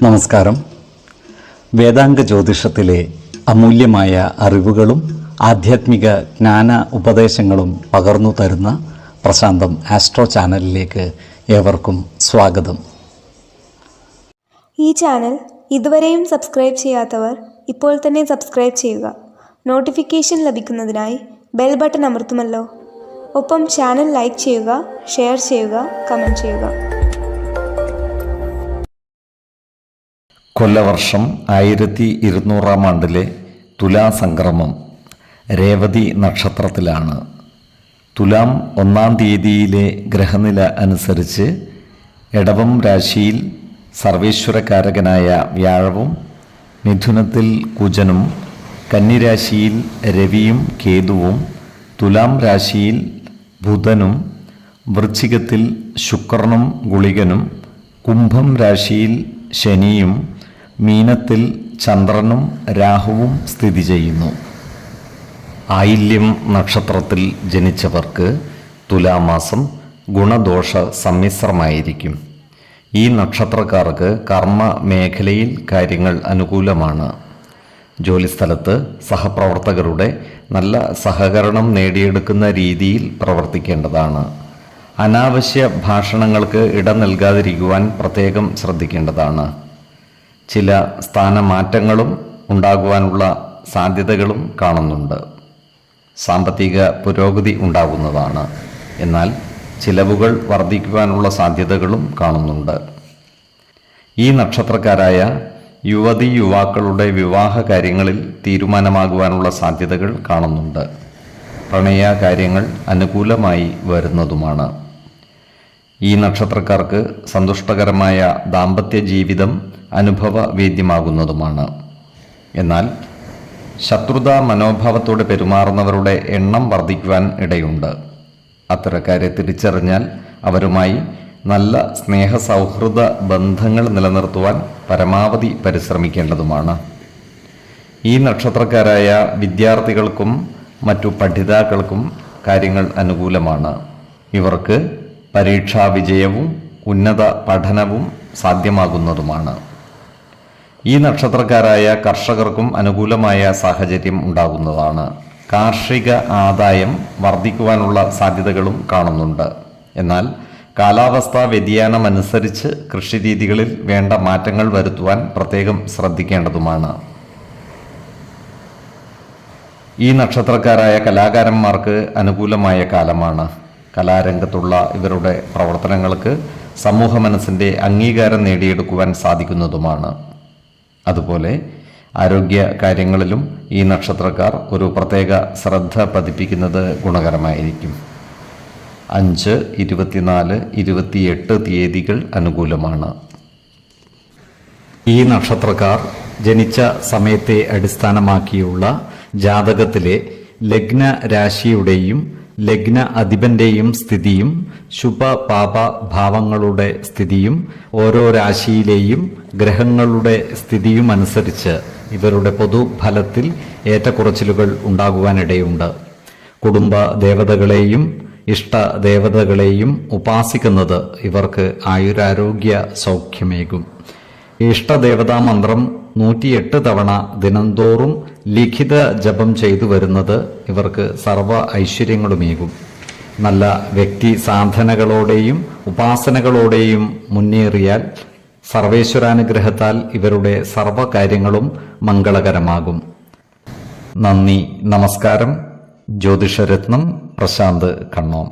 നമസ്കാരം. വേദാംഗ ജ്യോതിഷത്തിലെ അമൂല്യമായ അറിവുകളും ആധ്യാത്മിക ജ്ഞാന ഉപദേശങ്ങളും പകർന്നു തരുന്ന പ്രശാന്തം ആസ്ട്രോ ചാനലിലേക്ക് ഏവർക്കും സ്വാഗതം. ഈ ചാനൽ ഇതുവരെയും സബ്സ്ക്രൈബ് ചെയ്യാത്തവർ ഇപ്പോൾ തന്നെ സബ്സ്ക്രൈബ് ചെയ്യുക. നോട്ടിഫിക്കേഷൻ ലഭിക്കുന്നതിനായി ബെൽ ബട്ടൺ അമർത്തുമല്ലോ. ഒപ്പം ചാനൽ ലൈക്ക് ചെയ്യുക, ഷെയർ ചെയ്യുക, കമൻറ്റ് ചെയ്യുക. കൊല്ലവർഷം 1200 ആണ്ടിലെ തുലാസംക്രമം രേവതി നക്ഷത്രത്തിലാണ്. തുലാം 1-ാം തീയതിയിലെ ഗ്രഹനില അനുസരിച്ച് എടവം രാശിയിൽ സർവേശ്വരകാരകനായ വ്യാഴവും, മിഥുനത്തിൽ കുജനും, കന്നിരാശിയിൽ രവിയും കേതുവും, തുലാം രാശിയിൽ ബുധനും, വൃശ്ചികത്തിൽ ശുക്രനും ഗുളികനും, കുംഭം രാശിയിൽ ശനിയും, മീനത്തിൽ ചന്ദ്രനും രാഹുവും സ്ഥിതി ചെയ്യുന്നു. ആയില്യം നക്ഷത്രത്തിൽ ജനിച്ചവർക്ക് തുലാമാസം ഗുണദോഷ സമ്മിശ്രമായിരിക്കും. ഈ നക്ഷത്രക്കാർക്ക് കർമ്മ മേഖലയിൽ കാര്യങ്ങൾ അനുകൂലമാണ്. ജോലിസ്ഥലത്ത് സഹപ്രവർത്തകരുടെ നല്ല സഹകരണം നേടിയെടുക്കുന്ന രീതിയിൽ പ്രവർത്തിക്കേണ്ടതാണ്. അനാവശ്യ ഭാഷണങ്ങൾക്ക് ഇടം നൽകാതിരിക്കുവാൻ പ്രത്യേകം ശ്രദ്ധിക്കേണ്ടതാണ്. ചില സ്ഥാനമാറ്റങ്ങളും ഉണ്ടാകുവാനുള്ള സാധ്യതകളും കാണുന്നുണ്ട്. സാമ്പത്തിക പുരോഗതി ഉണ്ടാകുന്നതാണ്. എന്നാൽ ചിലവുകൾ വർദ്ധിക്കുവാനുള്ള സാധ്യതകളും കാണുന്നുണ്ട്. ഈ നക്ഷത്രക്കാരായ യുവതി യുവാക്കളുടെ വിവാഹ കാര്യങ്ങളിൽ തീരുമാനമാകുവാനുള്ള സാധ്യതകൾ കാണുന്നുണ്ട്. പ്രണയ കാര്യങ്ങൾ അനുകൂലമായി വരുന്നതുമാണ്. ഈ നക്ഷത്രക്കാർക്ക് സന്തുഷ്ടകരമായ ദാമ്പത്യ ജീവിതം അനുഭവവേദ്യമാകുന്നതുമാണ്. എന്നാൽ ശത്രുതാ മനോഭാവത്തോടെ പെരുമാറുന്നവരുടെ എണ്ണം വർദ്ധിക്കുവാൻ ഇടയുണ്ട്. അത്തരക്കാരെ തിരിച്ചറിഞ്ഞാൽ അവരുമായി നല്ല സ്നേഹസൗഹൃദ ബന്ധങ്ങൾ നിലനിർത്തുവാൻ പരമാവധി പരിശ്രമിക്കേണ്ടതുമാണ്. ഈ നക്ഷത്രക്കാരായ വിദ്യാർത്ഥികൾക്കും മറ്റു പഠിതാക്കൾക്കും കാര്യങ്ങൾ അനുകൂലമാണ്. ഇവർക്ക് പരീക്ഷാ വിജയവും ഉന്നത പഠനവും സാധ്യമാകുന്നതുമാണ്. ഈ നക്ഷത്രക്കാരായ കർഷകർക്കും അനുകൂലമായ സാഹചര്യം ഉണ്ടാകുന്നതാണ്. കാർഷിക ആദായം വർദ്ധിക്കുവാനുള്ള സാധ്യതകളും കാണുന്നുണ്ട്. എന്നാൽ കാലാവസ്ഥാ വ്യതിയാനമനുസരിച്ച് കൃഷിരീതികളിൽ വേണ്ട മാറ്റങ്ങൾ വരുത്തുവാൻ പ്രത്യേകം ശ്രദ്ധിക്കേണ്ടതുമാണ്. ഈ നക്ഷത്രക്കാരായ കലാകാരന്മാർക്ക് അനുകൂലമായ കാലമാണ്. കലാരംഗത്തുള്ള ഇവരുടെ പ്രവർത്തനങ്ങൾക്ക് സമൂഹ മനസ്സിൻ്റെ അംഗീകാരം നേടിയെടുക്കുവാൻ സാധിക്കുന്നതുമാണ്. അതുപോലെ ആരോഗ്യ കാര്യങ്ങളിലും ഈ നക്ഷത്രക്കാർ ഒരു പ്രത്യേക ശ്രദ്ധ പതിപ്പിക്കുന്നത് ഗുണകരമായിരിക്കും. 5, 24, 28 തീയതികൾ അനുകൂലമാണ്. ഈ നക്ഷത്രക്കാർ ജനിച്ച സമയത്തെ അടിസ്ഥാനമാക്കിയുള്ള ജാതകത്തിലെ ലഗ്ന രാശിയുടെയും ലഗ്ന അധിപന്റെയും സ്ഥിതിയും ശുഭ പാപ ഭാവങ്ങളുടെ സ്ഥിതിയും ഓരോ രാശിയിലെയും ഗ്രഹങ്ങളുടെ സ്ഥിതിയും അനുസരിച്ച് ഇവരുടെ പൊതുഫലത്തിൽ ഏറ്റക്കുറച്ചിലുകൾ ഉണ്ടാകുവാനിടയുണ്ട്. കുടുംബ ദേവതകളെയും ഇഷ്ട ദേവതകളെയും ഉപാസിക്കുന്നത് ഇവർക്ക് ആയുരാരോഗ്യ സൗഖ്യമേകും. ഇഷ്ടദേവതാ മന്ത്രം 108 തവണ ദിനംതോറും ലിഖിത ജപം ചെയ്തു വരുന്നത് ഇവർക്ക് സർവ ഐശ്വര്യങ്ങളുമേകും. നല്ല വ്യക്തി സാധനകളോടെയും ഉപാസനകളോടെയും മുന്നേറിയാൽ സർവേശ്വരാനുഗ്രഹത്താൽ ഇവരുടെ സർവകാര്യങ്ങളും മംഗളകരമാകും. നന്ദി, നമസ്കാരം. ജ്യോതിഷരത്നം പ്രശാന്ത് കണ്ണോം.